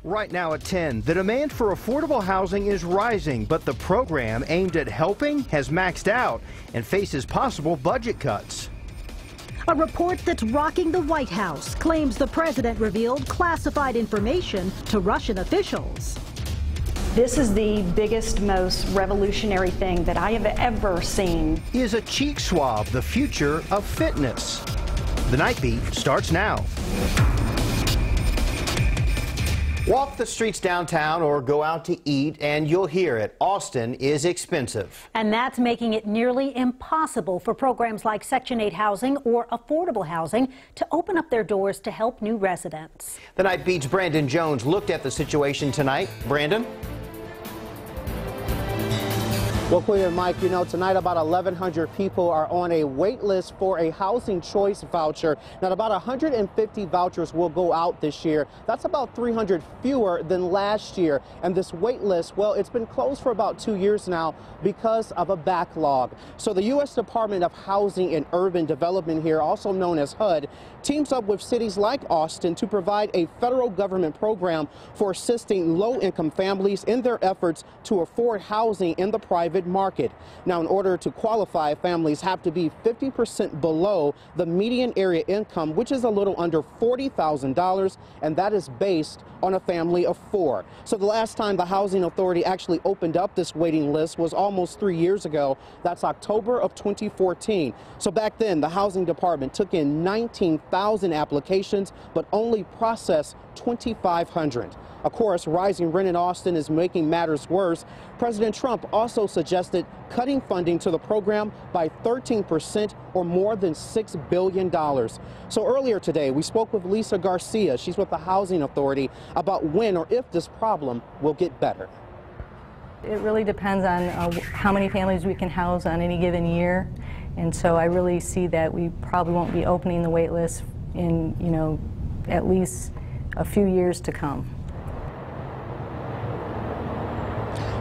Right now at 10, the demand for affordable housing is rising, but the program aimed at helping has maxed out and faces possible budget cuts. A report that's rocking the White House claims the president revealed classified information to Russian officials. This is the biggest, most revolutionary thing that I have ever seen. Is a cheek swab the future of fitness? The Nightbeat starts now. Walk the streets downtown or go out to eat and you'll hear it. Austin is expensive. And that's making it nearly impossible for programs like Section 8 housing or affordable housing to open up their doors to help new residents. The Nightbeat's Brandon Jones looked at the situation tonight. Brandon? Well, Queen and Mike, you know, tonight about 1,100 people are on a wait list for a housing choice voucher. Now, about 150 vouchers will go out this year. That's about 300 fewer than last year. And this wait list, well, it's been closed for about 2 years now because of a backlog. So the U.S. Department of Housing and Urban Development here, also known as HUD, teams up with cities like Austin to provide a federal government program for assisting low-income families in their efforts to afford housing in the private market. Now, in order to qualify, families have to be 50% below the median area income, which is a little under $40,000, and that is based on a family of 4. So the last time the Housing Authority actually opened up this waiting list was almost 3 years ago. That's October of 2014. So back then, the Housing Department took in 19,000 applications, but only processed 2,500. Of course, rising rent in Austin is making matters worse. President Trump also suggested cutting funding to the program by 13% or more than $6 billion. So earlier today, we spoke with Lisa Garcia. She's with the Housing Authority about when or if this problem will get better. It really depends on how many families we can house on any given year. And so I really see that we probably won't be opening the wait list in, at least a few years to come.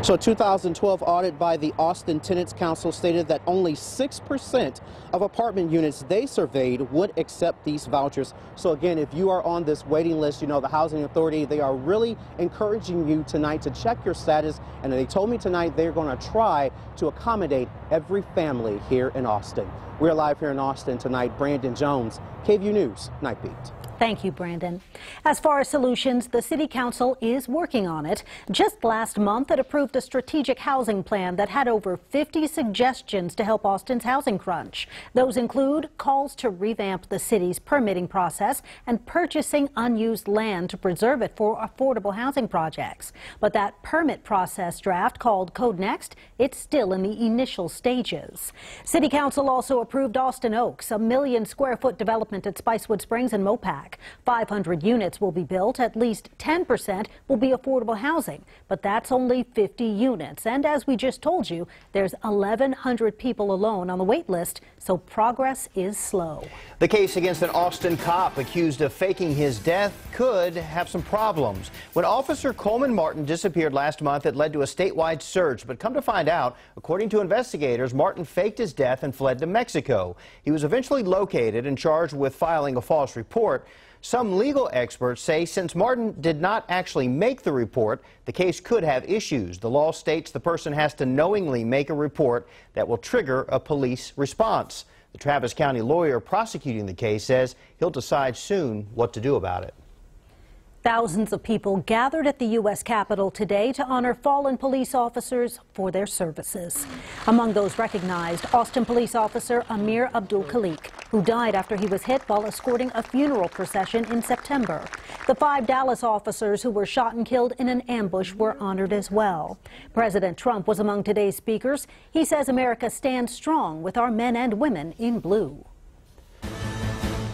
So a 2012 audit by the Austin Tenants Council stated that only 6% of apartment units they surveyed would accept these vouchers. So again, if you are on this waiting list, the Housing Authority, they are really encouraging you tonight to check your status. And they told me tonight they're going to try to accommodate every family here in Austin. We're live here in Austin tonight. Brandon Jones, KVUE News, Nightbeat. Thank you, Brandon. As far as solutions, the City Council is working on it. Just last month, it approved a strategic housing plan that had over 50 suggestions to help Austin's housing crunch. Those include calls to revamp the city's permitting process and purchasing unused land to preserve it for affordable housing projects. But that permit process draft, called Code Next, it's still in the initial stages. City Council also approved Austin Oaks, a 1 million square foot development at Spicewood Springs and Mopac. 500 units will be built. At least 10% will be affordable housing, but that's only 50 units. And as we just told you, there's 1,100 people alone on the wait list, so progress is slow. The case against an Austin cop accused of faking his death could have some problems. When Officer Coleman Martin disappeared last month, it led to a statewide search. But come to find out, according to investigators, Martin faked his death and fled to Mexico. He was eventually located and charged with filing a false report. Some legal experts say since Martin did not actually make the report, the case could have issues. The law states the person has to knowingly make a report that will trigger a police response. The Travis County lawyer prosecuting the case says he'll decide soon what to do about it. Thousands of people gathered at the U.S. Capitol today to honor fallen police officers for their services. Among those recognized, Austin police officer Amir Abdul Khalik, who died after he was hit while escorting a funeral procession in September. The 5 Dallas officers who were shot and killed in an ambush were honored as well. President Trump was among today's speakers. He says America stands strong with our men and women in blue.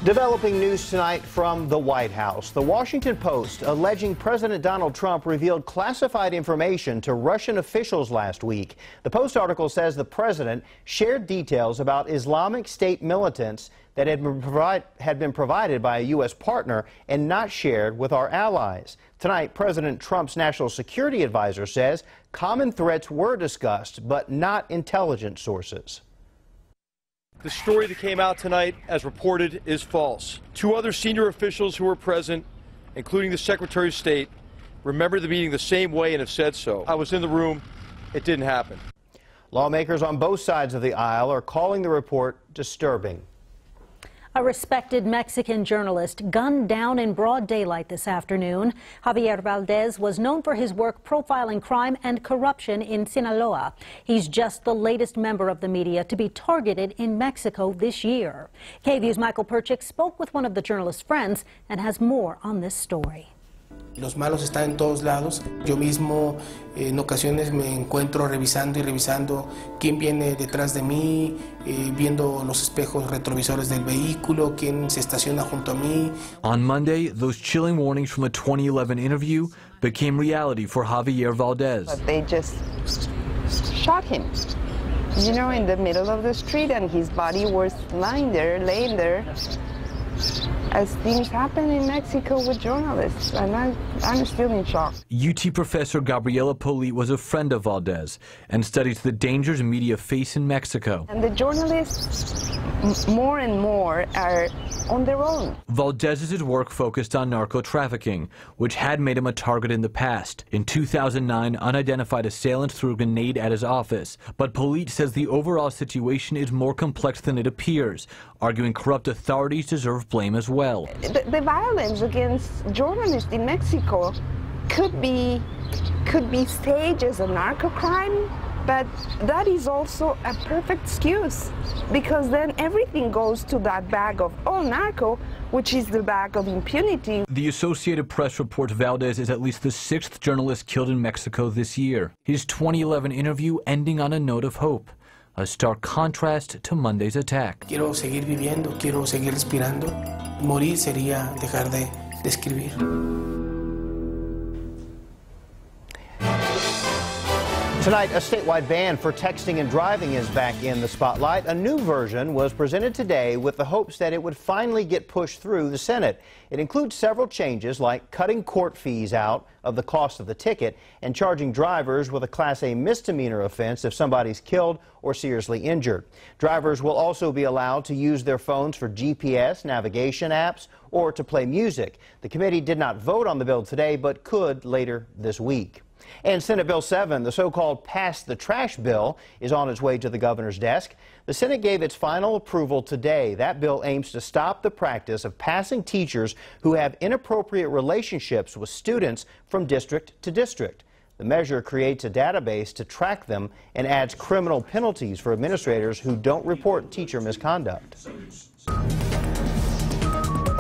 Developing news tonight from the White House. The Washington Post alleging President Donald Trump revealed classified information to Russian officials last week. The Post article says the president shared details about Islamic State militants that had been provided by a U.S. partner and not shared with our allies. Tonight, President Trump's national security advisor says common threats were discussed, but not intelligence sources. The story that came out tonight, as reported, is false. 2 other senior officials who were present, including the Secretary of State, remember the meeting the same way and have said so. I was in the room. It didn't happen. Lawmakers on both sides of the aisle are calling the report disturbing. A respected Mexican journalist gunned down in broad daylight this afternoon. Javier Valdez was known for his work profiling crime and corruption in Sinaloa. He's just the latest member of the media to be targeted in Mexico this year. KVUE's Michael Perchik spoke with one of the journalist's friends and has more on this story. Los malos están en todos lados. Yo mismo en ocasiones me encuentro revisando y revisando quién viene detrás de mí, viendo los espejos retrovisores del vehículo, quién se estaciona junto a mí. On Monday, those chilling warnings from a 2011 interview became reality for Javier Valdez. But they just shot him, you know, in the middle of the street, and his body was laying there, as things happen in Mexico with journalists, and I'm still in shock. UT professor Gabriela Polit was a friend of Valdez and studies the dangers media face in Mexico. And the journalists, more and more, are on their own. Valdez's work focused on narco trafficking, which had made him a target in the past. In 2009, unidentified assailants threw a grenade at his office. But Polit says the overall situation is more complex than it appears, arguing corrupt authorities deserve blame as well. The violence against journalists in Mexico could be staged as a narco crime, but that is also a perfect excuse, because then everything goes to that bag of all narco, which is the bag of impunity. The Associated Press reports Valdez is at least the 6th journalist killed in Mexico this year. His 2011 interview ending on a note of hope, a stark contrast to Monday's attack. Quiero seguir viviendo, quiero seguir respirando. Morir sería dejar de escribir. Tonight, a statewide ban for texting and driving is back in the spotlight. A new version was presented today with the hopes that it would finally get pushed through the Senate. It includes several changes like cutting court fees out of the cost of the ticket and charging drivers with a Class A misdemeanor offense if somebody's killed or seriously injured. Drivers will also be allowed to use their phones for GPS, navigation apps, or to play music. The committee did not vote on the bill today, but could later this week. And Senate Bill 7, the so-called Pass the Trash bill, is on its way to the governor's desk. The Senate gave its final approval today. That bill aims to stop the practice of passing teachers who have inappropriate relationships with students from district to district. The measure creates a database to track them and adds criminal penalties for administrators who don't report teacher misconduct.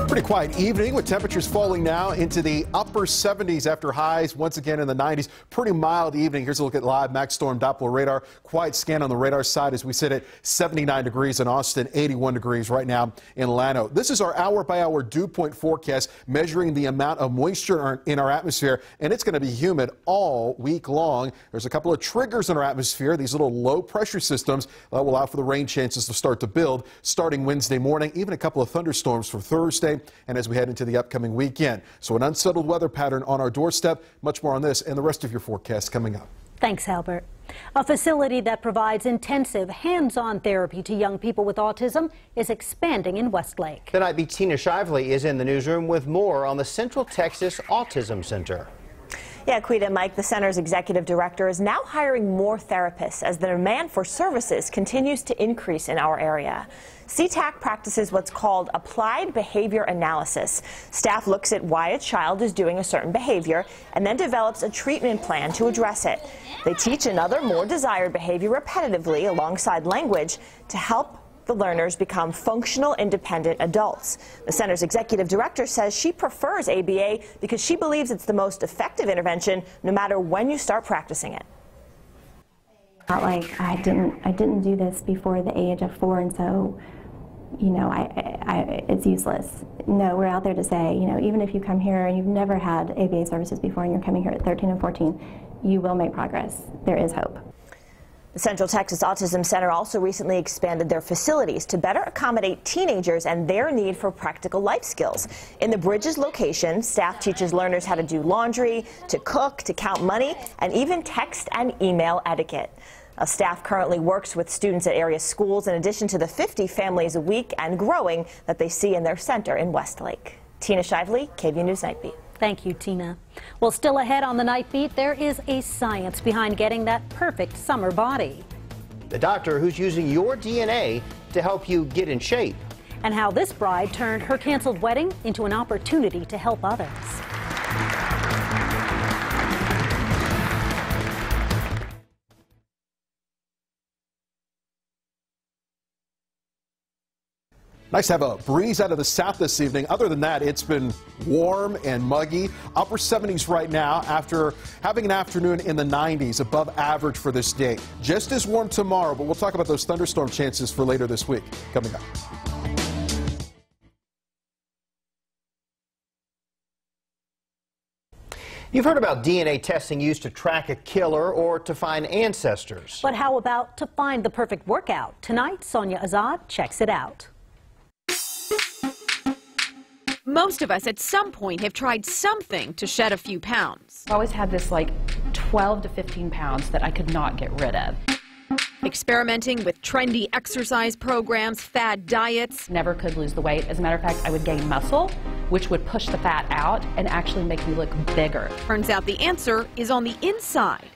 Pretty quiet evening with temperatures falling now into the upper 70s after highs once again in the 90s. Pretty mild evening. Here's a look at live Max Storm Doppler radar. Quiet scan on the radar side as we sit at 79 degrees in Austin, 81 degrees right now in Llano. This is our hour-by-hour dew point forecast measuring the amount of moisture in our atmosphere, and it's going to be humid all week long. There's a couple of triggers in our atmosphere. These little low-pressure systems will allow for the rain chances to start to build starting Wednesday morning, even a couple of thunderstorms for Thursday and as we head into the upcoming weekend. So an unsettled weather pattern on our doorstep. Much more on this and the rest of your forecast coming up. Thanks, Albert. A facility that provides intensive hands-on therapy to young people with autism is expanding in Westlake. The Nightbeat Tina Shively is in the newsroom with more on the Central Texas Autism Center. Yeah, Quita, Mike, the center's executive director, is now hiring more therapists as the demand for services continues to increase in our area. CTAC practices what's called applied behavior analysis. Staff looks at why a child is doing a certain behavior and then develops a treatment plan to address it. They teach another more desired behavior repetitively alongside language to help the learners become functional, independent adults. The center's executive director says she prefers ABA because she believes it's the most effective intervention no matter when you start practicing it. Not like I didn't do this before the age of 4, and so, you know, it's useless. No, we're out there to say, you know, even if you come here and you've never had ABA services before and you're coming here at 13 and 14, you will make progress. There is hope. The Central Texas Autism Center also recently expanded their facilities to better accommodate teenagers and their need for practical life skills. In the Bridges location, staff teaches learners how to do laundry, to cook, to count money, and even text and email etiquette. Staff currently works with students at area schools in addition to the 50 families a week and growing that they see in their center in Westlake. Tina Shively, KVUE News Nightbeat. Thank you, Tina. Well, still ahead on the Night Beat, there is a science behind getting that perfect summer body. The doctor who's using your DNA to help you get in shape. And how this bride turned her canceled wedding into an opportunity to help others. Nice to have a breeze out of the south this evening. Other than that, it's been warm and muggy. Upper 70s right now after having an afternoon in the 90s, above average for this day. Just as warm tomorrow, but we'll talk about those thunderstorm chances for later this week. Coming up. You've heard about DNA testing used to track a killer or to find ancestors. But how about to find the perfect workout? Tonight, Sonia Azad checks it out. Most of us at some point have tried something to shed a few pounds. I always had this like 12 to 15 pounds that I could not get rid of. Experimenting with trendy exercise programs, fad diets. Never could lose the weight. As a matter of fact, I would gain muscle, which would push the fat out and actually make me look bigger. Turns out the answer is on the inside.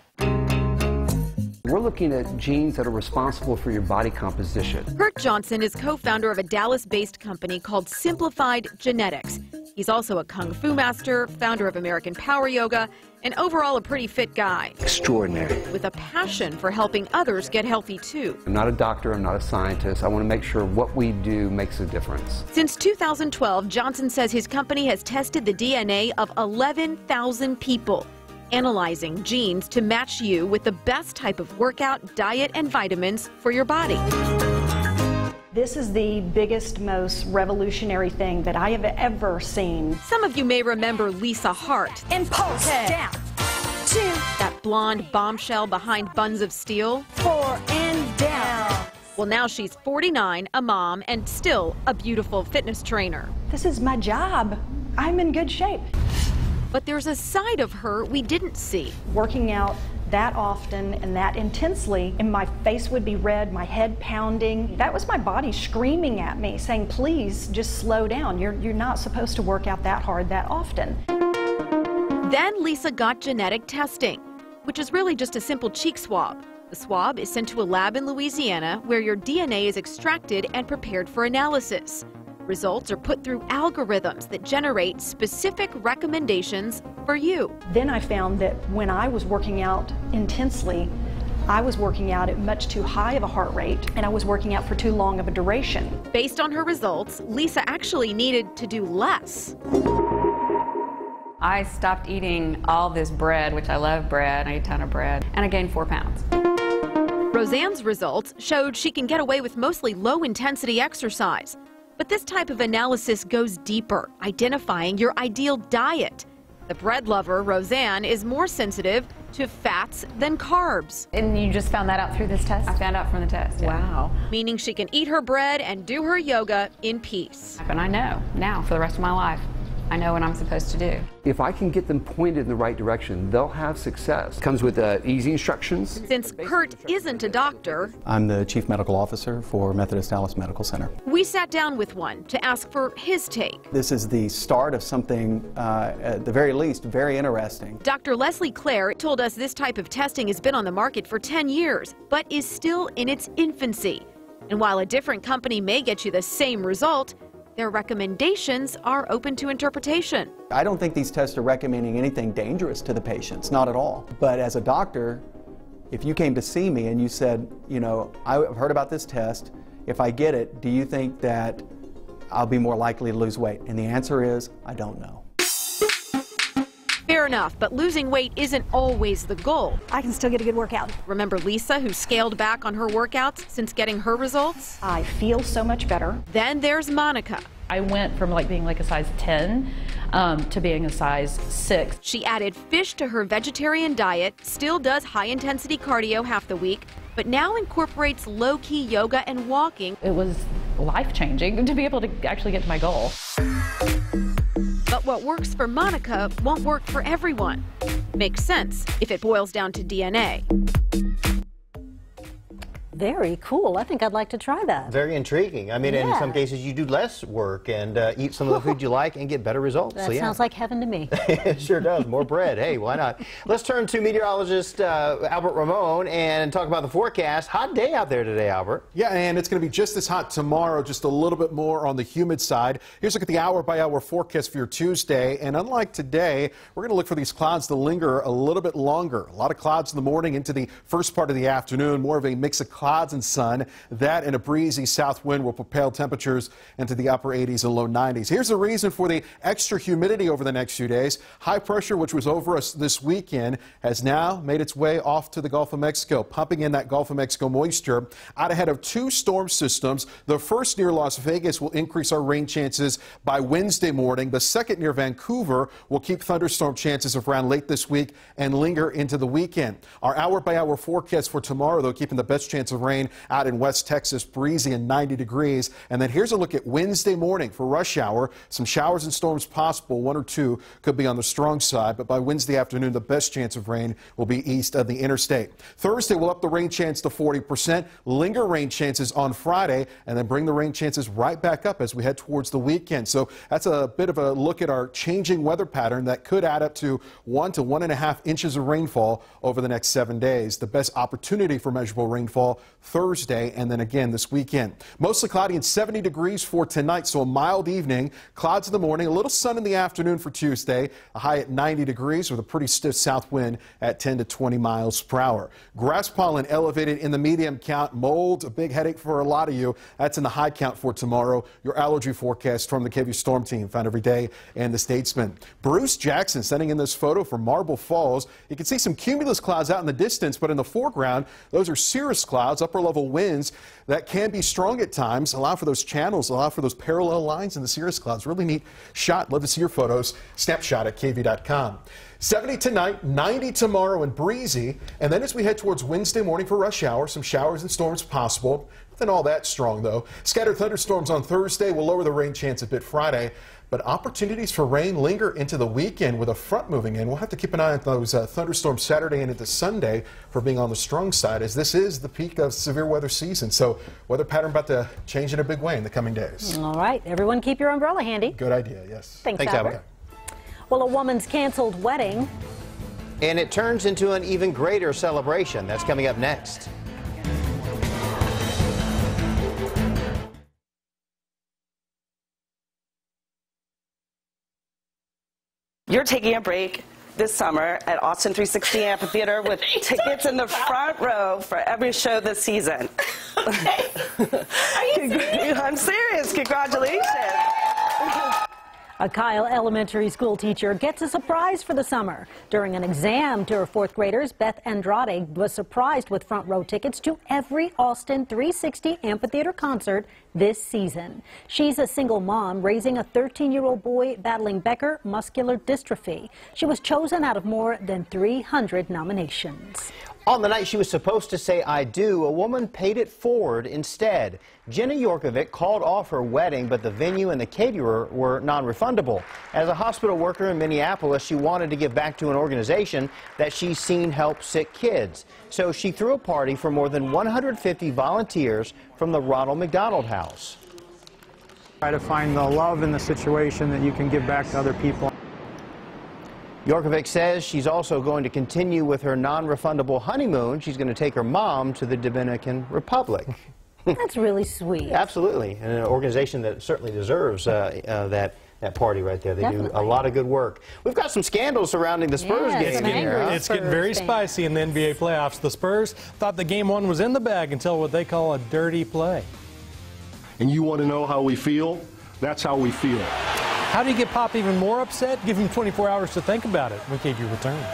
We're looking at genes that are responsible for your body composition. Kurt Johnson is co-founder of a Dallas-based company called Simplified Genetics. He's also a kung fu master, founder of American Power Yoga, and overall a pretty fit guy. Extraordinary. With a passion for helping others get healthy too. I'm not a doctor, I'm not a scientist. I want to make sure what we do makes a difference. Since 2012, Johnson says his company has tested the DNA of 11,000 people, analyzing genes to match you with the best type of workout, diet, and vitamins for your body. This is the biggest, most revolutionary thing that I have ever seen. Some of you may remember Lisa Hart. And pulse down, 2, that blonde bombshell behind Buns of Steel. 4, and down. Well, now she's 49, a mom, and still a beautiful fitness trainer. This is my job. I'm in good shape. But there's a side of her we didn't see. Working out that often and that intensely, and my face would be red, my head pounding. That was my body screaming at me, saying, please just slow down. You're not supposed to work out that hard that often. Then Lisa got genetic testing, which is really just a simple cheek swab. The swab is sent to a lab in Louisiana where your DNA is extracted and prepared for analysis. Results are put through algorithms that generate specific recommendations for you. Then I found that when I was working out intensely, I was working out at much too high of a heart rate, and I was working out for too long of a duration. Based on her results, Lisa actually needed to do less. I stopped eating all this bread, which I love bread, I eat a ton of bread, and I gained 4 pounds. Roseanne's results showed she can get away with mostly low-intensity exercise. But this type of analysis goes deeper, identifying your ideal diet. The bread lover, Roseanne, is more sensitive to fats than carbs. And you just found that out through this test? I found out from the test, yeah. Wow. Meaning she can eat her bread and do her yoga in peace. And I know now for the rest of my life. I know what I'm supposed to do. If I can get them pointed in the right direction, they'll have success. Comes with easy instructions. Since Kurt isn't a doctor, I'm the Chief Medical Officer for Methodist Dallas Medical Center. We sat down with one to ask for his take. This is the start of something, at the very least, very interesting. Dr. Leslie Clare told us this type of testing has been on the market for 10 years, but is still in its infancy. And while a different company may get you the same result, their recommendations are open to interpretation. I don't think these tests are recommending anything dangerous to the patients, not at all. But as a doctor, if you came to see me and you said, you know, I've heard about this test, if I get it, do you think that I'll be more likely to lose weight? And the answer is, I don't know. Fair enough, but losing weight isn't always the goal. I can still get a good workout. Remember Lisa, who scaled back on her workouts since getting her results? I feel so much better. Then there's Monica. I went from being a size 10 to being a size 6. She added fish to her vegetarian diet, still does high-intensity cardio half the week, but now incorporates low-key yoga and walking. It was life-changing to be able to actually get to my goal. But what works for Monica won't work for everyone. Makes sense if it boils down to DNA. Very cool. I think I'd like to try that. Very intriguing. I mean, in some cases, you do less work and eat some of the food you like and get better results. That sounds like heaven to me. It sure does. More bread. Hey, why not? Let's turn to meteorologist Albert Ramon and talk about the forecast. Hot day out there today, Albert. Yeah, and it's going to be just as hot tomorrow, just a little bit more on the humid side. Here's a look at the hour-by-hour forecast for your Tuesday. And unlike today, we're going to look for these clouds to linger a little bit longer. A lot of clouds in the morning into the first part of the afternoon. More of a mix of clouds and sun. That and a breezy south wind will propel temperatures into the upper 80s and low 90s. Here's the reason for the extra humidity over the next few days. High pressure, which was over us this weekend, has now made its way off to the Gulf of Mexico, pumping in that Gulf of Mexico moisture out ahead of two storm systems. The first near Las Vegas will increase our rain chances by Wednesday morning. The second near Vancouver will keep thunderstorm chances around late this week and linger into the weekend. Our hour-by-hour forecast for tomorrow, though, keeping the best chance of rain out in West Texas, breezy and 90 degrees. And then here's a look at Wednesday morning for rush hour. Some showers and storms possible. One or two could be on the strong side, but by Wednesday afternoon, the best chance of rain will be east of the interstate. Thursday, we'll up the rain chance to 40%, linger rain chances on Friday, and then bring the rain chances right back up as we head towards the weekend. So that's a bit of a look at our changing weather pattern that could add up to 1 to 1.5 inches of rainfall over the next 7 days. The best opportunity for measurable rainfall Thursday and then again this weekend. Mostly cloudy and 70 degrees for tonight, so a mild evening. Clouds in the morning, a little sun in the afternoon for Tuesday, a high at 90 degrees with a pretty stiff south wind at 10 to 20 miles per hour. Grass pollen elevated in the medium count. Mold, a big headache for a lot of you. That's in the high count for tomorrow. Your allergy forecast from the KVUE Storm Team found every day and the Statesman. Bruce Jackson sending in this photo from Marble Falls. You can see some cumulus clouds out in the distance, but in the foreground, those are cirrus clouds, upper level winds that can be strong at times. Allow for those channels, allow for those parallel lines in the cirrus clouds. Really neat shot. Love to see your photos. Snapshot at KVUE.com. 70 tonight, 90 tomorrow, and breezy. And then as we head towards Wednesday morning for rush hour, some showers and storms possible. Nothing all that strong, though. Scattered thunderstorms on Thursday will lower the rain chance a bit Friday. But opportunities for rain linger into the weekend with a front moving in. We'll have to keep an eye on those thunderstorms Saturday and into Sunday for being on the strong side, as this is the peak of severe weather season. So weather pattern about to change in a big way in the coming days. All right. Everyone keep your umbrella handy. Good idea, yes. Thanks Albert. Well, a woman's canceled wedding. And it turns into an even greater celebration. That's coming up next. You're taking a break this summer at Austin 360 Amphitheater with tickets in the front row for every show this season. Are you serious? I'm serious. Congratulations. A Kyle Elementary School teacher gets a surprise for the summer. During an exam to her fourth graders, Beth Andrade was surprised with front row tickets to every Austin 360 Amphitheater concert this season. She's a single mom raising a 13-year-old boy battling Becker muscular dystrophy. She was chosen out of more than 300 nominations. On the night she was supposed to say I do, a woman paid it forward instead. Jenna Yorkovic called off her wedding, but the venue and the caterer were non-refundable. As a hospital worker in Minneapolis, she wanted to give back to an organization that she's seen help sick kids. So she threw a party for more than 150 volunteers from the Ronald McDonald House. Try to find the love in the situation that you can give back to other people. Yorkovic says she's also going to continue with her non-refundable honeymoon. She's going to take her mom to the Dominican Republic. That's really sweet. Absolutely. And an organization that certainly deserves that party right there. They Definitely. do a lot of good work. We've got some scandals surrounding the Spurs game here. It's getting very spicy in the NBA playoffs. The Spurs thought the game one was in the bag until what they call a dirty play. And you want to know how we feel? That's how we feel. How do you get Pop even more upset? Give him 24 hours to think about it when KVUE returns.